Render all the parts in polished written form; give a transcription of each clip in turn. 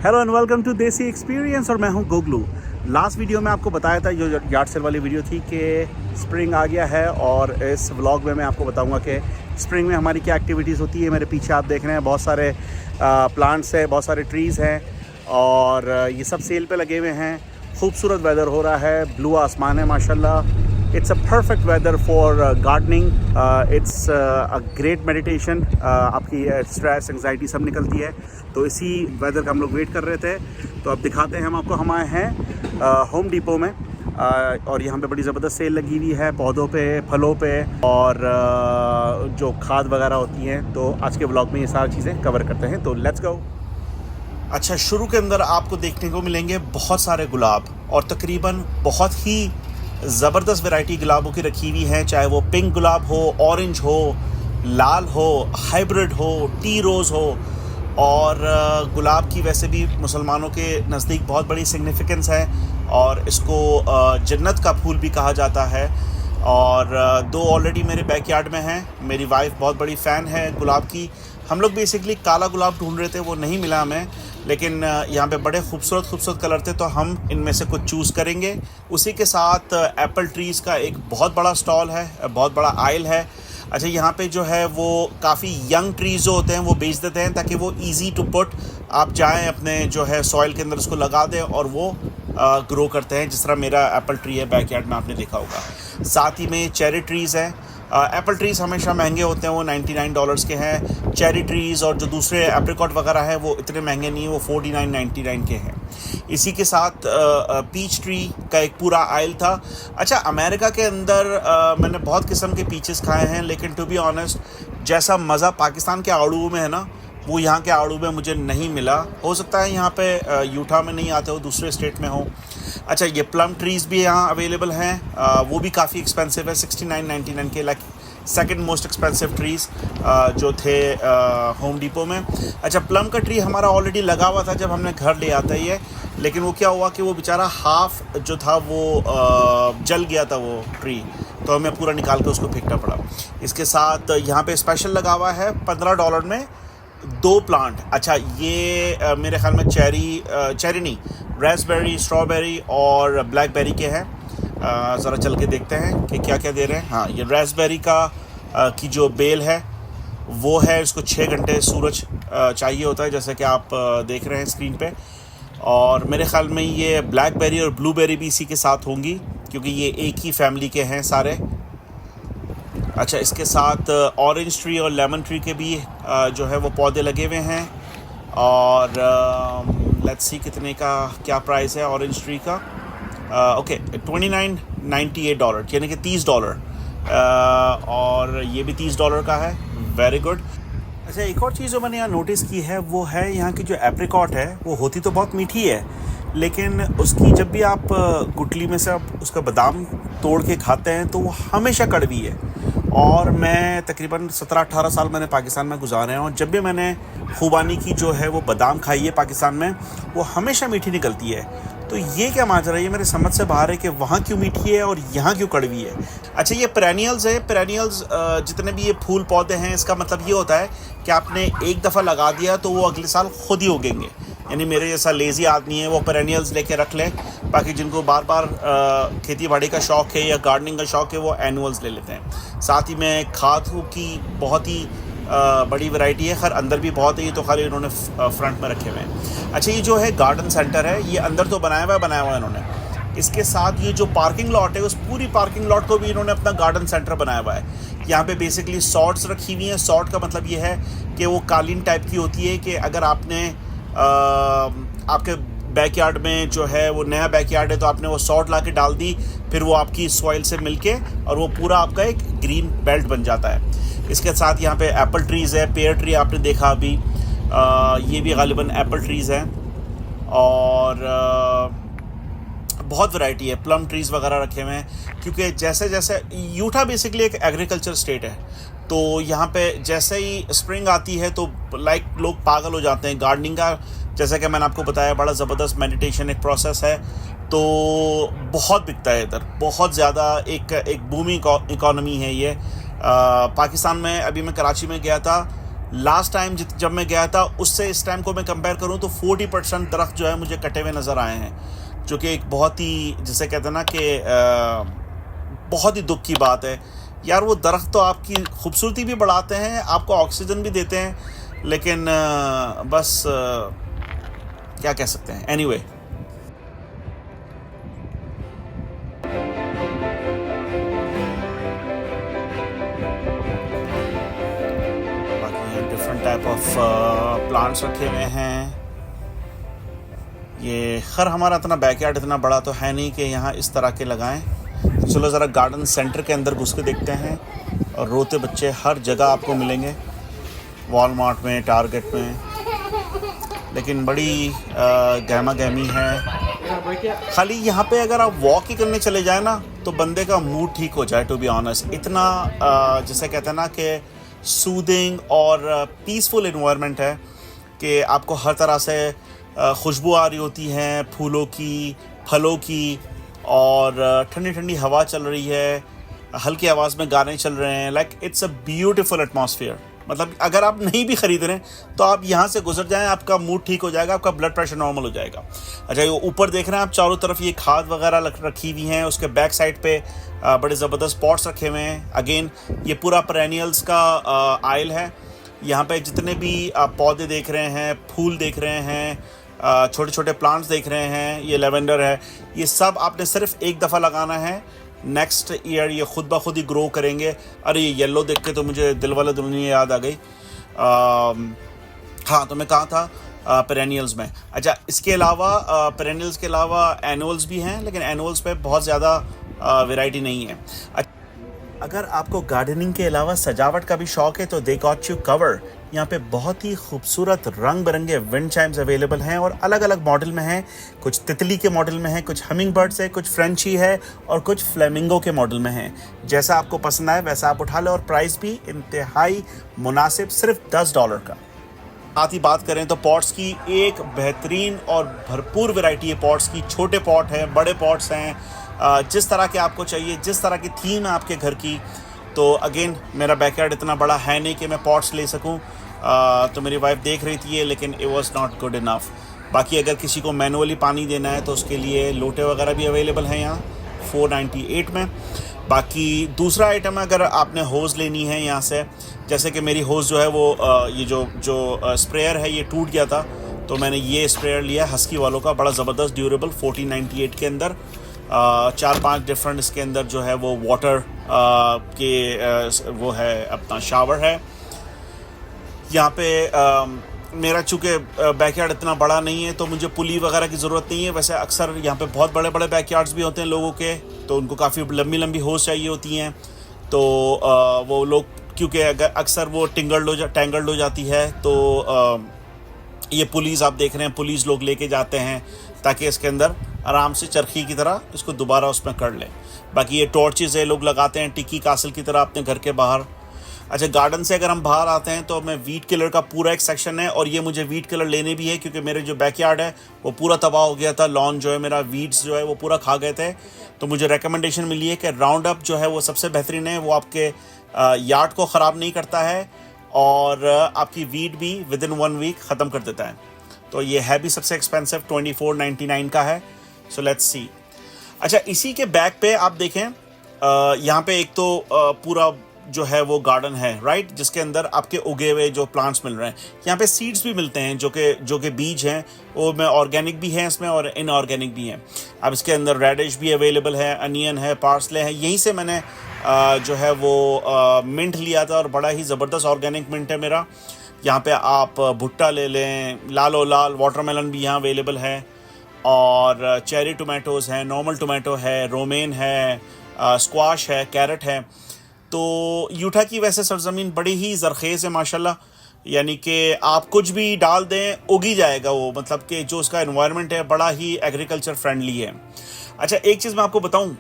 Hello and welcome to देसी experience और मैं हूं गोगलू। लास्ट वीडियो में आपको बताया था, जो यार्ड सेल वाली वीडियो थी, कि स्प्रिंग आ गया है और इस व्लॉग में मैं आपको बताऊंगा कि स्प्रिंग में हमारी क्या एक्टिविटीज़ होती है। मेरे पीछे आप देख रहे हैं बहुत सारे प्लांट्स हैं, बहुत सारे ट्रीज़ हैं और ये सब सेल पे लगे हुए हैं। खूबसूरत वेदर हो रहा है, ब्लू आसमान है माशाल्लाह। It's a perfect weather for gardening. It's a great meditation. आपकी स्ट्रेस एंग्जाइटी सब निकलती है। तो इसी वेदर का हम लोग वेट कर रहे थे। तो अब दिखाते हैं हम आपको। हम आए हैं होम डिपो में और यहाँ पे बड़ी ज़बरदस्त सेल लगी हुई है पौधों पे, फलों पे और जो खाद वगैरह होती हैं। तो आज के व्लॉग में ये सारी चीज़ें कवर करते हैं। तो लेट्स गो। अच्छा, शुरू के अंदर आपको देखने को मिलेंगे बहुत सारे गुलाब और तकरीबन बहुत ही ज़बरदस्त वैरायटी गुलाबों की रखी हुई है। चाहे वो पिंक गुलाब हो, ऑरेंज हो, लाल हो, हाइब्रिड हो, टी रोज़ हो। और गुलाब की वैसे भी मुसलमानों के नज़दीक बहुत बड़ी सिग्निफिकेंस है और इसको जन्नत का फूल भी कहा जाता है। और दो ऑलरेडी मेरे बैकयार्ड में हैं। मेरी वाइफ बहुत बड़ी फ़ैन है गुलाब की। हम लोग बेसिकली काला गुलाब ढूंढ रहे थे, वो नहीं मिला हमें, लेकिन यहाँ पे बड़े खूबसूरत कलर थे, तो हम इनमें से कुछ चूज़ करेंगे। उसी के साथ एप्पल ट्रीज़ का एक बहुत बड़ा स्टॉल है, बहुत बड़ा आइल है। अच्छा, यहाँ पे जो है वो काफ़ी यंग ट्रीज़ जो होते हैं वो बेच देते हैं, ताकि वो इजी टू पुट, आप जाएं अपने जो है सॉइल के अंदर उसको लगा दें और वो ग्रो करते हैं। जिस तरह मेरा एप्पल ट्री है बैकयार्ड में, आपने देखा होगा। साथ ही में चेरी ट्रीज़ हैं। एप्पल ट्रीज़ हमेशा महंगे होते हैं, वो $99 के हैं। चेरी ट्रीज़ और जो दूसरे एप्रिकॉट वगैरह है वो इतने महंगे नहीं है, वो $49.99 के हैं। इसी के साथ पीच ट्री का एक पूरा आइल था। अच्छा, अमेरिका के अंदर मैंने बहुत किस्म के पीचेस खाए हैं, लेकिन टू बी ऑनेस्ट जैसा मज़ा पाकिस्तान के आड़ू में है ना, वो यहाँ के आड़ू में मुझे नहीं मिला। हो सकता है यहाँ पे यूटा में नहीं आते हो, दूसरे स्टेट में हो। अच्छा, ये प्लम ट्रीज़ भी यहाँ अवेलेबल हैं। वो भी काफ़ी एक्सपेंसिव है, $69.99 के, like second most expensive trees जो थे होम डिपो में। अच्छा, प्लम का ट्री हमारा ऑलरेडी लगा हुआ था जब हमने घर ले आता ही है, लेकिन वो क्या हुआ कि वो बेचारा हाफ जो था वो जल गया था वो ट्री, तो हमें पूरा निकाल के उसको फेंकना पड़ा। इसके साथ यहाँ पे स्पेशल लगा हुआ है $15 में 2 प्लांट। अच्छा, ये मेरे ख्याल में चेरी नहीं, रास्पबेरी, स्ट्रॉबेरी और ब्लैकबेरी के हैं। ज़रा चल के देखते हैं कि क्या क्या दे रहे हैं। हाँ, ये रास्पबेरी का की जो बेल है वो है, इसको 6 घंटे सूरज चाहिए होता है, जैसे कि आप देख रहे हैं स्क्रीन पे। और मेरे ख्याल में ये ब्लैकबेरी और ब्लूबेरी भी इसी के साथ होंगी, क्योंकि ये एक ही फैमिली के हैं सारे। अच्छा, इसके साथ ऑरेंज ट्री और लेमन ट्री के भी जो है वो पौधे लगे हुए हैं। और लेट्स सी कितने का क्या प्राइस है ऑरेंज ट्री का। ओके, $29.98, यानी कि $30। और ये भी $30 का है। Very good. अच्छा, एक और चीज़ जो मैंने यहाँ नोटिस की है वो है यहाँ की जो एप्रिकॉट है, वो होती तो बहुत मीठी है, लेकिन उसकी जब भी आप गुठली में से आप उसका बादाम तोड़ के खाते हैं तो वो हमेशा कड़वी है। और मैं तकरीबन 17-18 साल मैंने पाकिस्तान में गुजारे हैं, और जब भी मैंने खुबानी की जो है वो बादाम खाई है पाकिस्तान में, वो हमेशा मीठी निकलती है। तो ये क्या माजरा है, ये मेरे समझ से बाहर है कि वहाँ क्यों मीठी है और यहाँ क्यों कड़वी है। अच्छा, ये पेरेनियल्स है। पेरेनियल्स जितने भी ये फूल पौधे हैं, इसका मतलब ये होता है कि आपने एक दफ़ा लगा दिया तो वो अगले साल खुद ही उगेंगे। यानी मेरे जैसा लेज़ी आदमी है वो पेरेनियल्स लेके रख ले। बाकी जिनको बार बार खेती बाड़ी का शौक़ है या गार्डनिंग का शौक़ है, वो एनुअल्स ले लेते हैं। साथ ही में खादों की बहुत ही बड़ी वैरायटी है। खैर अंदर भी बहुत है, ये तो खाली इन्होंने फ्रंट में रखे हुए हैं। अच्छा, ये जो है गार्डन सेंटर है, ये अंदर तो बनाया हुआ है इन्होंने। इसके साथ ये जो पार्किंग लॉट है, उस पूरी पार्किंग लॉट को भी इन्होंने अपना गार्डन सेंटर बनाया हुआ है। यहाँ पे बेसिकली सॉर्ट्स रखी हुई हैं। सॉर्ट का मतलब ये है कि वो कालीन टाइप की होती है कि अगर आपने आपके बैकयार्ड में जो है वो नया बैकयार्ड है, तो आपने वो सॉर्ट ला के डाल दी, फिर वो आपकी सॉइल से मिलके और वो पूरा आपका एक ग्रीन बेल्ट बन जाता है। इसके साथ यहाँ पे एप्पल ट्रीज़ है, पेयर ट्री आपने देखा अभी, ये भी गालिबन एप्पल ट्रीज़ हैं। और बहुत वैरायटी है, प्लम ट्रीज़ वगैरह रखे हुए हैं, क्योंकि जैसे जैसे यूटा बेसिकली एक एग्रीकल्चर स्टेट है, तो यहाँ पे जैसे ही स्प्रिंग आती है तो लाइक लोग पागल हो जाते हैं। गार्डनिंग का, जैसा कि मैंने आपको बताया, बड़ा ज़बरदस्त मेडिटेशन एक प्रोसेस है, तो बहुत बिकता है इधर, बहुत ज़्यादा। एक बूमिंग इकॉनमी है ये। पाकिस्तान में अभी मैं कराची में गया था, लास्ट टाइम जब मैं गया था उससे इस टाइम को मैं कंपेयर करूं तो 40% दरख्त जो है मुझे कटे हुए नज़र आए हैं, जो कि एक बहुत ही, जिसे कहते हैं ना कि बहुत ही दुख की बात है यार। वो दरख्त तो आपकी खूबसूरती भी बढ़ाते हैं, आपको ऑक्सीजन भी देते हैं, लेकिन बस क्या कह सकते हैं। Anyway different type of plants रखे हुए हैं। ये खैर हमारा इतना बैकयार्ड इतना बड़ा तो है नहीं कि यहाँ इस तरह के लगाएं। चलो ज़रा गार्डन सेंटर के अंदर घुस के देखते हैं। और रोते बच्चे हर जगह आपको मिलेंगे, वॉलमार्ट में, टारगेट में, लेकिन बड़ी गहमा गहमी है। खाली यहाँ पे अगर आप वॉक ही करने चले जाए ना तो बंदे का मूड ठीक हो जाए, टू बी ऑनेस्ट। इतना जैसे कहते हैं ना कि सूदिंग और पीसफुल एनवायरनमेंट है कि आपको हर तरह से खुशबू आ रही होती है, फूलों की, फलों की, और ठंडी ठंडी हवा चल रही है, हल्की आवाज़ में गाने चल रहे हैं। Like it's a beautiful atmosphere. मतलब अगर आप नहीं भी ख़रीद रहे हैं तो आप यहाँ से गुजर जाएं, आपका मूड ठीक हो जाएगा, आपका ब्लड प्रेशर नॉर्मल हो जाएगा। अच्छा, ये ऊपर देख रहे हैं आप, चारों तरफ ये खाद वगैरह रखी हुई हैं। उसके बैक साइड पे बड़े ज़बरदस्त पॉट्स रखे हुए हैं। अगेन ये पूरा पेरेनियल्स का आयल है। यहाँ पे जितने भी आप पौधे देख रहे हैं, फूल देख रहे हैं, छोटे छोटे प्लांट्स देख रहे हैं, ये लेवेंडर है, ये सब आपने सिर्फ एक दफ़ा लगाना है। नेक्स्ट ईयर ये खुद ब खुद ही ग्रो करेंगे। अरे ये येलो देख के तो मुझे दिल वाले दुल्हनिया याद आ गई। हाँ, तो मैं कहाँ था, पेरेनियल्स में। अच्छा, इसके अलावा पेरेनियल्स के अलावा एनुअल्स भी हैं, लेकिन एनुअल्स पे बहुत ज़्यादा वैरायटी नहीं है। अगर आपको गार्डनिंग के अलावा सजावट का भी शौक है तो दे गॉट यू कवर। यहाँ पे बहुत ही खूबसूरत रंग बिरंगे विंड चाइम्स अवेलेबल हैं और अलग अलग मॉडल में हैं। कुछ तितली के मॉडल में हैं, कुछ हमिंग बर्ड्स है, कुछ फ्रेंची है और कुछ फ्लेमिंगो के मॉडल में हैं। जैसा आपको पसंद आए वैसा आप उठा लो, और प्राइस भी इंतहाई मुनासिब, सिर्फ $10 का। साथ ही बात करें तो पॉट्स की एक बेहतरीन और भरपूर वैरायटी है पॉट्स की। छोटे पॉट हैं, बड़े पॉट्स हैं, जिस तरह के आपको चाहिए, जिस तरह की थीम है आपके घर की। तो अगेन मेरा बैकयार्ड इतना बड़ा है नहीं कि मैं पॉट्स ले सकूं, तो मेरी वाइफ देख रही थी ये, लेकिन it was not good enough. बाकी अगर किसी को मैनुअली पानी देना है तो उसके लिए लोटे वगैरह भी अवेलेबल हैं यहाँ 498 में। बाकी दूसरा आइटम अगर आपने होज़ लेनी है यहाँ से, जैसे कि मेरी होज़ जो है वो ये जो स्प्रेयर है ये टूट गया था, तो मैंने ये स्प्रेयर लिया हस्की वालों का, बड़ा ज़बरदस्त ड्यूरेबल 1498 के अंदर। 4-5 डिफरेंट इसके अंदर जो है वो वाटर के वो है, अपना शावर है। यहाँ पे मेरा चूँकि बैकयार्ड इतना बड़ा नहीं है तो मुझे पुली वगैरह की ज़रूरत नहीं है। वैसे अक्सर यहाँ पे बहुत बड़े बड़े बैकयार्ड्स भी होते हैं लोगों के, तो उनको काफ़ी लंबी लंबी होज़ चाहिए होती हैं। तो वो लोग, क्योंकि अगर अक्सर वो टैंगल्ड हो जाती है, तो ये पुलीज़ आप देख रहे हैं, पुलीज़ लोग लेके जाते हैं ताकि इसके अंदर आराम से चरखी की तरह इसको दोबारा उसमें कर लें। बाकी ये टॉर्चेज़ है, लोग लगाते हैं टिक्की कासल की तरह अपने घर के बाहर। अच्छा, गार्डन से अगर हम बाहर आते हैं तो मैं वीट किलर का पूरा एक सेक्शन है, और ये मुझे वीट किलर लेने भी है क्योंकि मेरे जो बैकयार्ड है वो पूरा तबाह हो गया था। लॉन जो है मेरा, वीड्स जो है वो पूरा खा गए थे। तो मुझे रिकमेंडेशन मिली है कि राउंड अप जो है वो सबसे बेहतरीन है। वो आपके यार्ड को ख़राब नहीं करता है और आपकी वीड भी विद इन 1 वीक ख़त्म कर देता है। तो ये है भी सबसे एक्सपेंसिव, 2499 का है। So let's see. अच्छा, इसी के बैक पे आप देखें, यहाँ पे एक तो पूरा जो है वो गार्डन है, राइट, जिसके अंदर आपके उगे हुए जो प्लांट्स मिल रहे हैं। यहाँ पे सीड्स भी मिलते हैं जो कि बीज हैं, वो में ऑर्गेनिक भी हैं इसमें और इनऑर्गेनिक भी हैं। अब इसके अंदर रेडिश भी अवेलेबल है, अनियन है, पार्सले है। यहीं से मैंने जो है वो मिंट लिया था और बड़ा ही ज़बरदस्त ऑर्गेनिक मिंट है मेरा। यहाँ पे आप भुट्टा ले लें, लाल वाटरमेलन भी यहाँ अवेलेबल है, और चेरी टोमेटोज़ हैं, नॉर्मल टोमेटो है, रोमेन है, स्क्वाश है, कैरेट है। तो यूटा की वैसे सरजमीन बड़ी ही ज़रखेज़ है माशाल्लाह, यानी कि आप कुछ भी डाल दें उगी जाएगा वो, मतलब कि जो उसका एनवायरनमेंट है बड़ा ही एग्रीकल्चर फ्रेंडली है। अच्छा, एक चीज़ मैं आपको बताऊं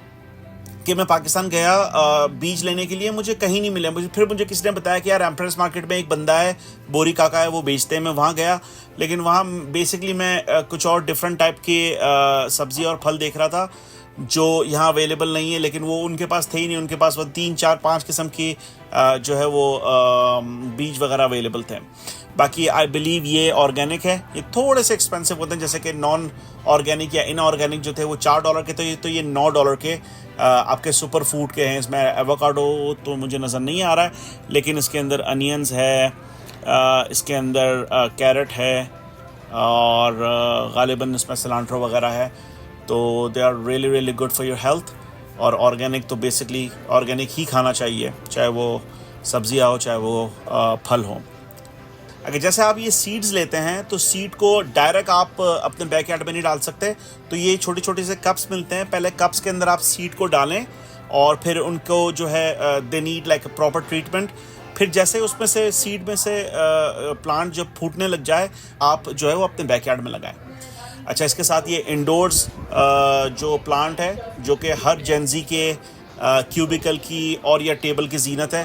कि मैं पाकिस्तान गया बीज लेने के लिए, मुझे कहीं नहीं मिले। मुझे किसी ने बताया कि यार एम्प्रेस मार्केट में एक बंदा है, बोरी काका है, वो बेचते हैं। मैं वहाँ गया, लेकिन वहाँ बेसिकली मैं कुछ और डिफरेंट टाइप के सब्ज़ी और फल देख रहा था, जो यहाँ अवेलेबल नहीं है, लेकिन वो उनके पास थे ही नहीं, उनके पास वो 3 4 5 किस्म की जो है वो बीज वगैरह अवेलेबल थे। बाकी आई बिलीव ये ऑर्गेनिक है, ये थोड़े से एक्सपेंसिव होते हैं, जैसे कि नॉन ऑर्गेनिक या इनऑर्गेनिक जो थे वो $4 के थे, तो ये $9 के आपके सुपर फूड के हैं। इसमें एवोकाडो तो मुझे नज़र नहीं आ रहा है, लेकिन इसके अंदर अनियंस है, इसके अंदर कैरेट है, और गालिबन इसमें सिलांट्रो वगैरह है। तो they are really really good for your health. और ऑर्गेनिक तो बेसिकली ऑर्गेनिक ही खाना चाहिए, चाहे वो सब्जियाँ हो चाहे वो फल हो। अगर जैसे आप ये सीड्स लेते हैं तो सीड को डायरेक्ट आप अपने बैकयार्ड में नहीं डाल सकते, तो ये छोटे छोटे से कप्स मिलते हैं। पहले कप्स के अंदर आप सीड को डालें और फिर उनको जो है they need like proper treatment. फिर जैसे उसमें से सीड में से प्लांट जब फूटने लग जाए, आप जो है वो अपने बैकयार्ड में लगाएं। अच्छा, इसके साथ ये इंडोर्स जो प्लांट है, जो कि हर जेंजी के क्यूबिकल की और या टेबल की जीनत है।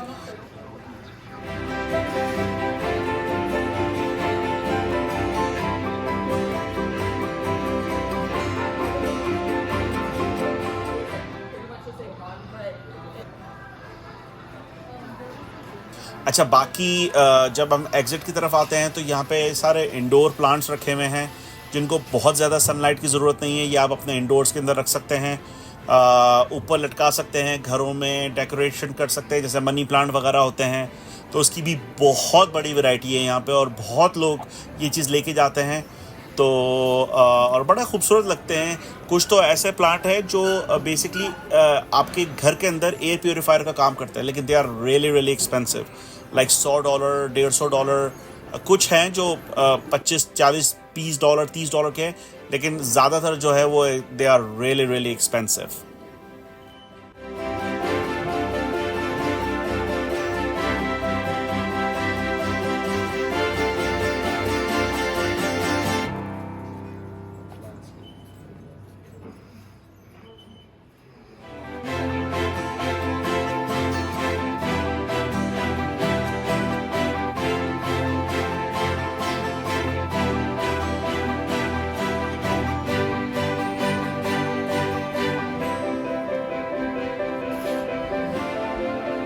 अच्छा, बाकी जब हम एग्ज़िट की तरफ आते हैं तो यहाँ पे सारे इंडोर प्लांट्स रखे हुए हैं जिनको बहुत ज़्यादा सनलाइट की ज़रूरत नहीं है। ये आप अपने इंडोर्स के अंदर रख सकते हैं, ऊपर लटका सकते हैं, घरों में डेकोरेशन कर सकते हैं, जैसे मनी प्लांट वगैरह होते हैं। तो उसकी भी बहुत बड़ी वैरायटी है यहाँ पे, और बहुत लोग ये चीज़ लेके जाते हैं। तो और बड़ा खूबसूरत लगते हैं। कुछ तो ऐसे प्लांट है जो बेसिकली आपके घर के अंदर एयर प्योरीफायर का काम करते हैं, लेकिन they are really really expensive, like $100 $150। कुछ हैं जो 25 40 $20 $30 के हैं, लेकिन ज़्यादातर जो है वो they are really really expensive.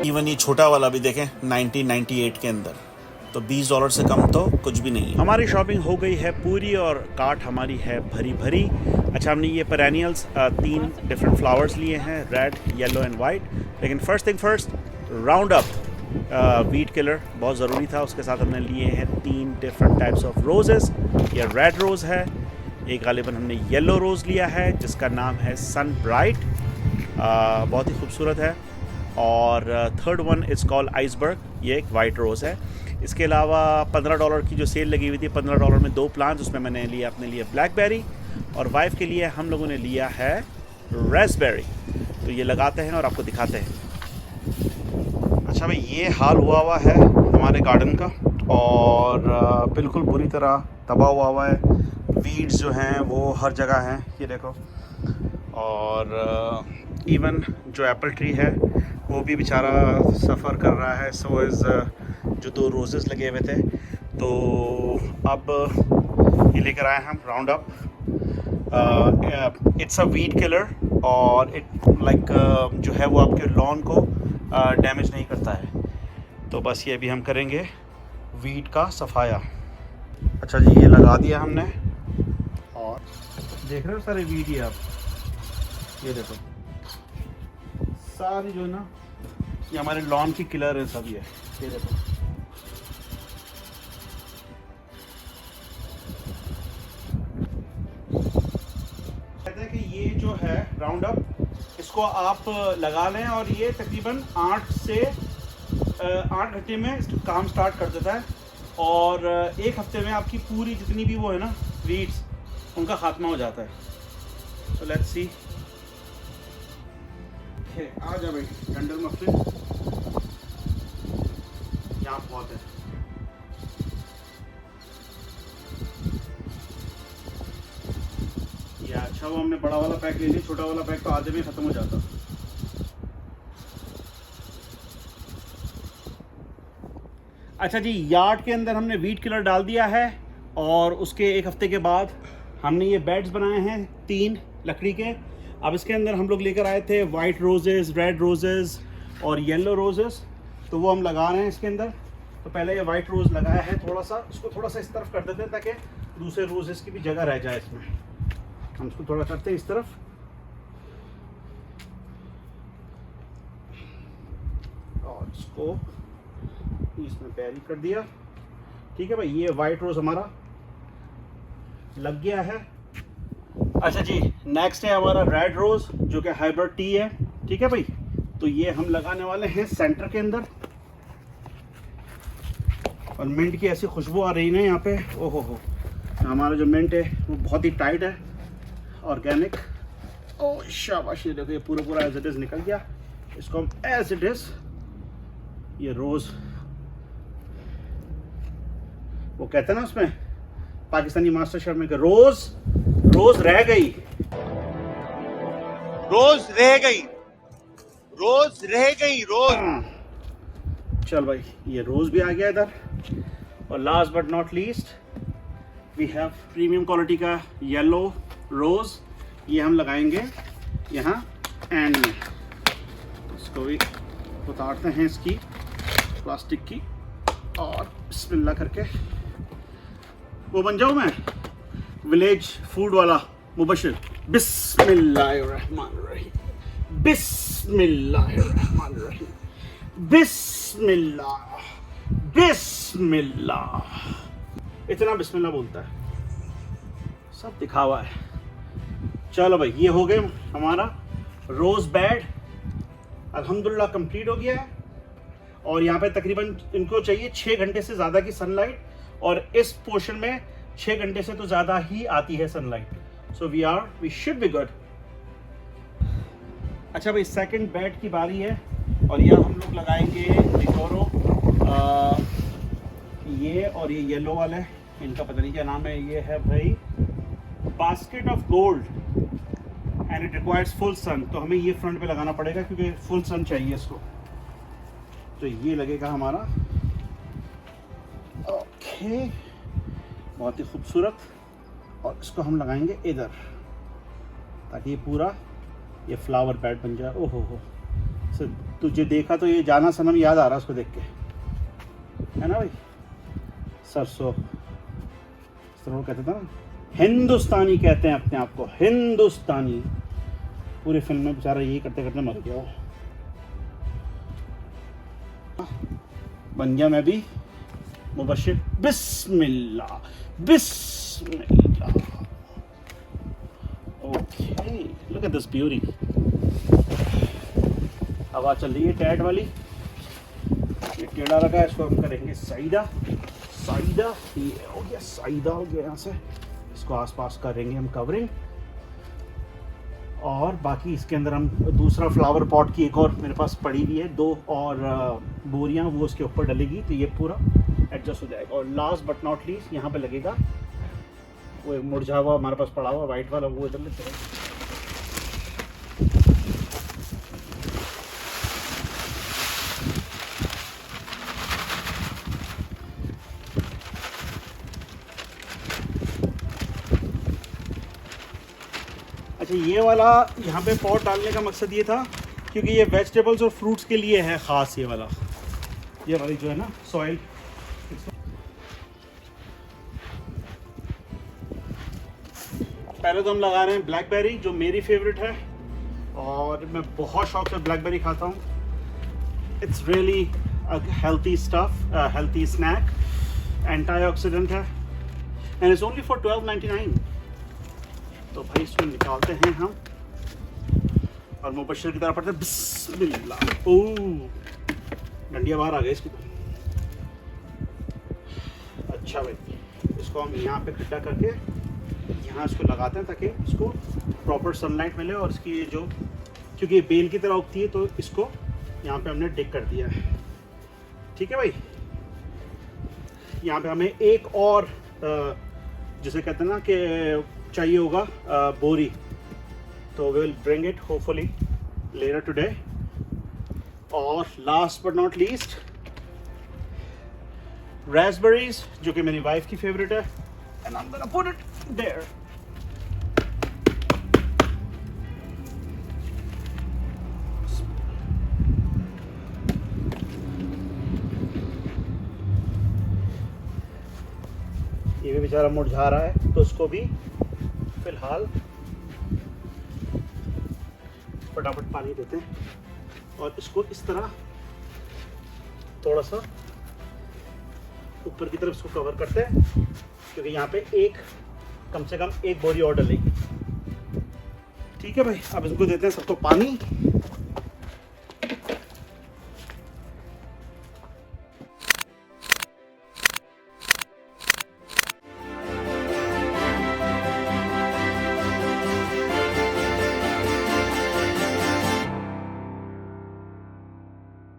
Even ये छोटा वाला भी देखें 1998 के अंदर, तो $20 से कम तो कुछ भी नहीं है। हमारी शॉपिंग हो गई है पूरी और कार्ट हमारी है भरी भरी। अच्छा, हमने ये पेरेनियल्स 3 डिफरेंट फ्लावर्स लिए हैं, रेड, येलो एंड वाइट। लेकिन first thing first, round up wheat killer बहुत ज़रूरी था। उसके साथ हमने लिए हैं 3 डिफरेंट टाइप्स ऑफ रोजेस। ये रेड रोज़ है, एक गालिबन हमने येलो रोज़ लिया है जिसका नाम है सन ब्राइट, बहुत ही खूबसूरत है। और third one is called iceberg, ये एक वाइट रोज़ है। इसके अलावा $15 की जो सेल लगी हुई थी, $15 में 2 प्लांट्स, उसमें मैंने लिया अपने लिए ब्लैकबेरी, और वाइफ के लिए हम लोगों ने लिया है रास्पबेरी। तो ये लगाते हैं और आपको दिखाते हैं। अच्छा भाई, ये हाल हुआ है हमारे गार्डन का, और बिल्कुल बुरी तरह तबाह हुआ है। वीड्स जो हैं वो हर जगह हैं, ये देखो। और इवन जो एप्पल ट्री है वो भी बेचारा सफ़र कर रहा है। सो इज़ जो 2 रोजेस लगे हुए थे, तो अब ये लेकर आए हम round up. It's a weed killer, और इट लाइक जो है वो आपके लॉन को डैमेज नहीं करता है। तो बस ये भी हम करेंगे वीड का सफाया। अच्छा जी, ये लगा दिया हमने, और देख रहे हो सारे वीड, ये आप ये देखो सारी जो है ना, ये हमारे लॉन की किलर है सब। ये देखो, कहते हैं कि ये जो है राउंड अप, इसको आप लगा लें और ये तकरीबन 8 से 8 घंटे में काम स्टार्ट कर देता है, और 1 हफ्ते में आपकी पूरी जितनी भी वो है ना वीड्स, उनका खात्मा हो जाता है। तो लेट्स सी। आ जा भाई, डंडल मफलिन यहाँ बहुत है। ये अच्छा वो हमने बड़ा वाला पैक ले लिया, छोटा वाला पैक तो आधे में ख़त्म हो जाता। अच्छा जी, यार्ड के अंदर हमने वीट किलर डाल दिया है, और उसके 1 हफ्ते के बाद हमने ये बेड्स बनाए हैं 3 लकड़ी के। अब इसके अंदर हम लोग लेकर आए थे वाइट रोजेस, रेड रोजेस और येलो रोजेस, तो वो हम लगा रहे हैं इसके अंदर। तो पहले ये वाइट रोज़ लगाया है, थोड़ा सा इसको थोड़ा सा इस तरफ कर देते हैं ताकि दूसरे रोजेस की भी जगह रह जाए इसमें। हम इसको थोड़ा करते हैं इस तरफ, और इसको इसमें पैरी कर दिया। ठीक है भाई, ये वाइट रोज़ हमारा लग गया है। अच्छा जी, नेक्स्ट है हमारा रेड रोज़ जो कि हाइब्रिड टी है। ठीक है भाई, तो ये हम लगाने वाले हैं सेंटर के अंदर, और मिंट की ऐसी खुशबू आ रही है ना यहाँ पे, ओहो हो। हमारा जो मिंट है वो बहुत ही टाइट है, ऑर्गेनिक। ओह शाबाश, ये देखो ये पूरा एज इट इज़ निकल गया। इसको हम एज इट इज़, ये रोज़ वो कहते हैं ना उसमें पाकिस्तानी मास्टर शेफ में, रोज़ रह गई, रोज रह गई, रोज रह गई, रोज। चल भाई, ये रोज़ भी आ गया इधर। और last but not least we have premium quality का येलो रोज़, ये हम लगाएंगे यहाँ एंड में। इसको भी उतारते हैं इसकी प्लास्टिक की, और बिस्मिल्लाह करके वो बन जाऊँ मैं विलेज फूड वाला मुबशिर। बिस्मिल्लाहिर्रहमानिर्रहीम, बिस्मिल्लाहिर्रहमानिर्रहीम, बिस्मिल्लाह, बिस्मिल्लाह। इतना बिस्मिल्लाह बोलता है, सब दिखावा है। चलो भाई, ये हो गए हमारा रोज़ बेड, अल्हम्दुलिल्लाह कंप्लीट हो गया है। और यहाँ पे तकरीबन इनको चाहिए 6 घंटे से ज़्यादा की सनलाइट, और इस पोर्शन में 6 घंटे से तो ज़्यादा ही आती है sunlight. So we should be good. अच्छा भाई, सेकंड बेड की बारी है, और यहाँ हम लोग लगाएंगे डिकोरो, ये और ये येलो वाले, इनका पता नहीं क्या नाम है। ये है भाई basket of gold and it requires full sun. तो हमें ये फ्रंट पे लगाना पड़ेगा क्योंकि फुल सन चाहिए इसको। तो ये लगेगा हमारा, ओके, बहुत ही खूबसूरत। और इसको हम लगाएंगे इधर ताकि ये पूरा ये फ्लावर बेड बन जाए। ओहो हो, तुझे देखा तो ये जाना सनम याद आ रहा है उसको देख के, है ना भाई। सरसों, इस तरह कहते थे ना, हिंदुस्तानी कहते हैं अपने आप को, हिंदुस्तानी। पूरी फिल्म में बेचारा यही करते करते मर गया। बन गया मैं भी मुबशिर। बिस्मिल्लाह, बिस्मिल्लाह। Okay, look at this beauty. हवा चल रही है टैट वाली, ये टेढ़ा लगा है, इसको हम करेंगे साइडा। साइडा, ये हो गया, साइडा हो गया। यहाँ से इसको आसपास करेंगे हम कवरिंग, और बाकी इसके अंदर हम दूसरा फ्लावर पॉट की एक और मेरे पास पड़ी हुई है, 2 और बोरियां, वो उसके ऊपर डलेगी तो ये पूरा एडजस्ट हो जाएगा। और लास्ट बट नॉट लीस्ट यहाँ पे लगेगा वो मुरझा हुआ हमारे पास पड़ा हुआ वाइट वाला, वो इधर लेते हैं। अच्छा, ये वाला यहाँ पे पॉट डालने का मकसद ये था क्योंकि ये वेजिटेबल्स और फ्रूट्स के लिए है ख़ास। ये वाली जो है ना सॉइल, पहले तो हम लगा रहे हैं ब्लैकबेरी, जो मेरी फेवरेट है और मैं बहुत शौक से ब्लैकबेरी खाता हूँ। It's really a healthy stuff, healthy snack, antioxidant है, एंड इट्स ओनली फॉर 12.99। तो भाई इसमें निकालते हैं हम, और मुबशिर की तरफ पढ़ते हैं बिस्मिल्लाह। ओह, डंडिया बाहर आ गई इसकी। अच्छा भाई, इसको हम यहाँ पे खड्डा करके यहाँ इसको लगाते हैं ताकि इसको प्रॉपर सनलाइट मिले, और इसकी ये जो, क्योंकि ये बेल की तरह उगती है तो इसको यहाँ पे हमने डिग कर दिया है। ठीक है भाई, यहाँ पे हमें एक और जिसे कहते हैं ना कि चाहिए होगा बोरी, तो we will bring it hopefully later today. और last but not least raspberries, जो कि मेरी वाइफ की फेवरेट है, and I am gonna put it there. बेचारा मुरझा रहा है, तो उसको भी फिलहाल फटाफट पानी देते हैं और इसको इस तरह थोड़ा सा ऊपर की तरफ इसको कवर करते हैं, क्योंकि यहाँ पे कम से कम एक बोरी और डलेगी। ठीक है भाई, अब इसको देते हैं सबको पानी।